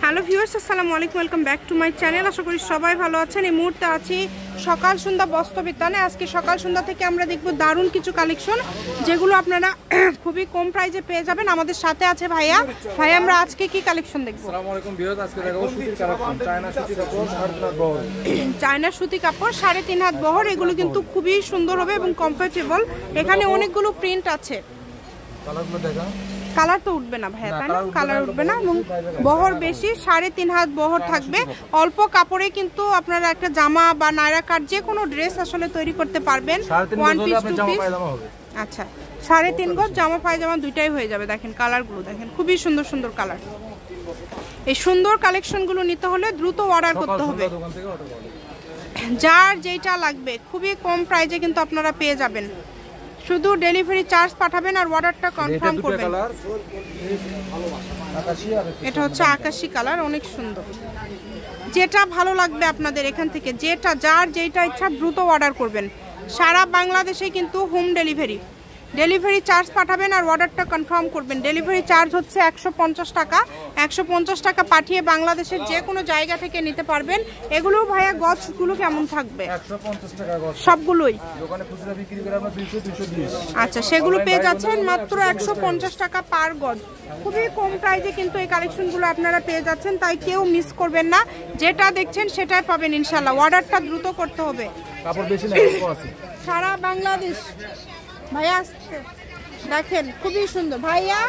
Hello viewers, আসসালামু আলাইকুম, welcome back to my channel. আশা করি সবাই ভালো আছেন। এই মুহূর্তে আছি সকাল সন্ধ্যা বস্ত্রবিতানে। আজকে সকাল সন্ধ্যা থেকে আমরা দেখব দারুণ কিছু কালেকশন, যেগুলো আপনারা খুবই কম প্রাইসে পেয়ে যাবেন। আমাদের সাথে আছে ভাইয়া। ভাই, আমরা আজকে কি কালেকশন দেখব? আসসালামু আলাইকুম ভিউয়ার্স, আজকে দেখাবো সুতির কালেকশন। চায়না সুতি কাপড় 3.5 হাত বহর। চায়না সুতি কাপড় 3.5 হাত বহর। এগুলো কিন্তু খুবই সুন্দর হবে এবং কমফোর্টেবল। এখানে অনেকগুলো প্রিন্ট আছে। কালারগুলো দেখা। কালার তো উঠবে না ভাইয়া, তাই না? কালার উঠবে না এবং বহর বেশি, 3.5 হাত বহর থাকবে। অল্প কাপড়ে কিন্তু আপনারা একটা জামা বা নায়রা কাট যে কোনো ড্রেস আসলে তৈরি করতে পারবেন। One piece two piece. আচ্ছা, 3.5 গজ জামা পায়জামা দুইটাই হয়ে যাবে। দেখেন কালারগুলো, দেখেন খুবই সুন্দর সুন্দর কালার। এই সুন্দর কালেকশনগুলো নিতে হলে দ্রুত অর্ডার করতে হবে। যার যেটা লাগবে খুবই কম প্রাইসে কিন্তু আপনারা পেয়ে যাবেন। শুধু ডেলিভারি চার্জ পাঠাবেন আর অর্ডারটা কনফার্ম করবেন। এটা হচ্ছে আকাশী কালার, অনেক সুন্দর। যেটা ভালো লাগবে আপনাদের এখান থেকে, যেটা যার যেটা ইচ্ছা দ্রুত অর্ডার করবেন। সারা বাংলাদেশে কিন্তু হোম ডেলিভারি চার্জ পাঠাবেন আর অর্ডারটা কনফার্ম করবেন। ডেলিভারি চার্জ হচ্ছে 150 টাকা। 150 টাকা পাঠিয়ে বাংলাদেশের যে কোনো জায়গা থেকে নিতে পারবেন। এগুলো ভাইয়া গজগুলো কেমন থাকবে? 150 টাকা গজ সবগুলোই। দোকানে খুচরা বিক্রি করে আমরা 200-220। আচ্ছা, সেগুলো পেয়ে যাচ্ছেন মাত্র 150 টাকা পার গজ। খুবই কম প্রাইসে কিন্তু এই কালেকশনগুলো আপনারা পেয়ে যাচ্ছেন, তাই কেউ মিস করবেন না। যেটা দেখছেন সেটাই পাবেন ইনশাআল্লাহ। অর্ডারটা দ্রুত করতে হবে। কাপড় বেশি না, অল্প আছে। সারা বাংলাদেশ ভাইয়া আসছে, দেখেন খুবই সুন্দর। ভাইয়া,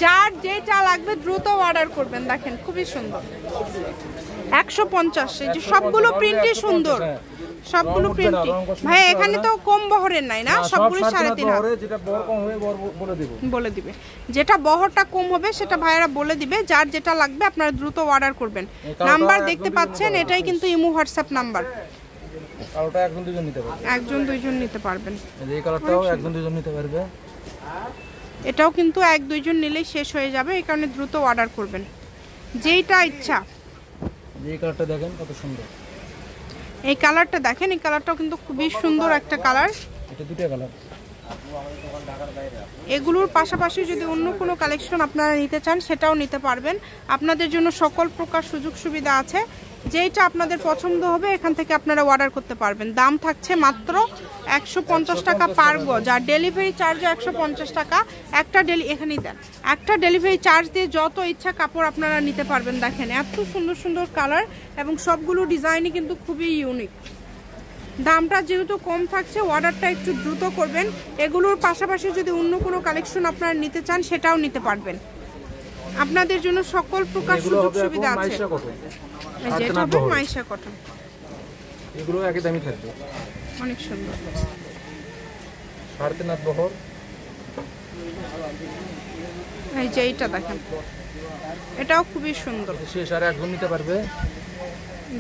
যার যেটা লাগবে দ্রুত অর্ডার করবেন। দেখেন খুবই সুন্দর। 150। এই যে সবগুলো প্রিন্টই সুন্দর, সবগুলো প্রিন্টই। ভাইয়া, এখানে তো কম বহরের নাই না, সবগুলো 3.5 হাত। যেটা বহর কম হবে বলে দিবে। যেটা বহরটা কম হবে সেটা ভাইয়ারা বলে দিবে। যার যেটা লাগবে আপনারা দ্রুত অর্ডার করবেন। নাম্বার দেখতে পাচ্ছেন, এটাই কিন্তু ইমো হোয়াটসঅ্যাপ নাম্বার। কালারটা একজন দুইজন নিতে পারবে। একজন দুইজন নিতে পারবেন। এই কালারটাও একজন দুইজন নিতে পারবে। এটাও কিন্তু 1-2 জন নিলেই শেষ হয়ে যাবে, এই কারণে দ্রুত অর্ডার করবেন যেইটা ইচ্ছা। এই কালারটা দেখেন কত সুন্দর। এই কালারটা দেখেন, এই কালারটাও কিন্তু খুবই সুন্দর একটা কালার। এটা দুটো কালার। এগুলোর পাশাপাশি যদি অন্য কোনো কালেকশন আপনারা নিতে চান সেটাও নিতে পারবেন। আপনাদের জন্য সকল প্রকার সুযোগ সুবিধা আছে। যেইটা আপনাদের পছন্দ হবে এখান থেকে আপনারা অর্ডার করতে পারবেন। দাম থাকছে মাত্র 150 টাকা পার গজ, আর ডেলিভারি চার্জও 150 টাকা। এখানেই দেন, একটা ডেলিভারি চার্জ দিয়ে যত ইচ্ছা কাপড় আপনারা নিতে পারবেন। দেখেন এত সুন্দর সুন্দর কালার এবং সবগুলো ডিজাইনই কিন্তু খুবই ইউনিক। দামটা যেহেতু কম থাকছে, অর্ডারটা একটু দ্রুত করবেন। এগুলোর পাশাপাশি যদি অন্য কোনো কালেকশন আপনারা নিতে চান সেটাও নিতে পারবেন। আপনাদের জন্য সকল প্রকার সুযোগ সুবিধা আছে। যেটা হবে মাইশা কটন, এগুলো একই দামই থাকবে। অনেক সুন্দর। 3.5 হাত বহর। এই যে এইটা দেখেন, এটাও খুবই সুন্দর। শেষ আর একজন নিতে পারবে।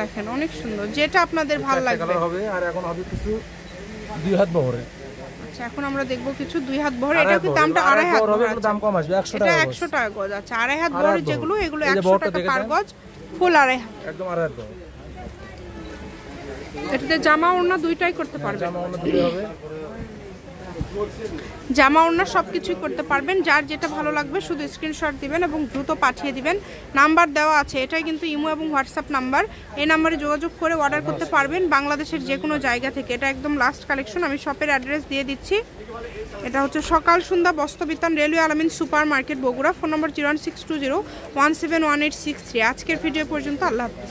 দেখেন অনেক সুন্দর, যেটা আপনাদের ভালো লাগবে। কালার হবে। আর এখন হবে কিছু 2 হাত বহরে। আচ্ছা, এখন আমরা দেখব কিছু 2 হাত বহর। এটা কি দামটা 2.5 হাত হবে? দাম কম আসবে, 100 টাকা। এটা 100 টাকা গজ। আচ্ছা, 2.5 হাত বহর যেগুলো, এগুলো 100 টাকা পার গজ। ফুল 2.5 হাত, একদম 2.5 হাত বহর। এটাতে জামা ওড়না দুইটাই করতে পারবেন। জামা ওড়না দুটোই হবে। জামা ওড়না সবকিছুই করতে পারবেন। যার যেটা ভালো লাগবে শুধু স্ক্রিনশট দিবেন এবং দ্রুত পাঠিয়ে দিবেন। নাম্বার দেওয়া আছে, এটাই কিন্তু ইমো এবং হোয়াটসঅ্যাপ নাম্বার। এই নাম্বারে যোগাযোগ করে অর্ডার করতে পারবেন বাংলাদেশের যে কোনো জায়গা থেকে। এটা একদম লাস্ট কালেকশন, আমি শপের অ্যাড্রেস দিয়ে দিচ্ছি। এটা হচ্ছে সকাল সন্ধ্যা বস্ত্রবিতান, রেলওয়ে আলামিন সুপার মার্কেট, বগুড়া। ফোন নম্বর 01620171863। আজকের ভিডিও পর্যন্ত, আল্লাহ হাফেজ।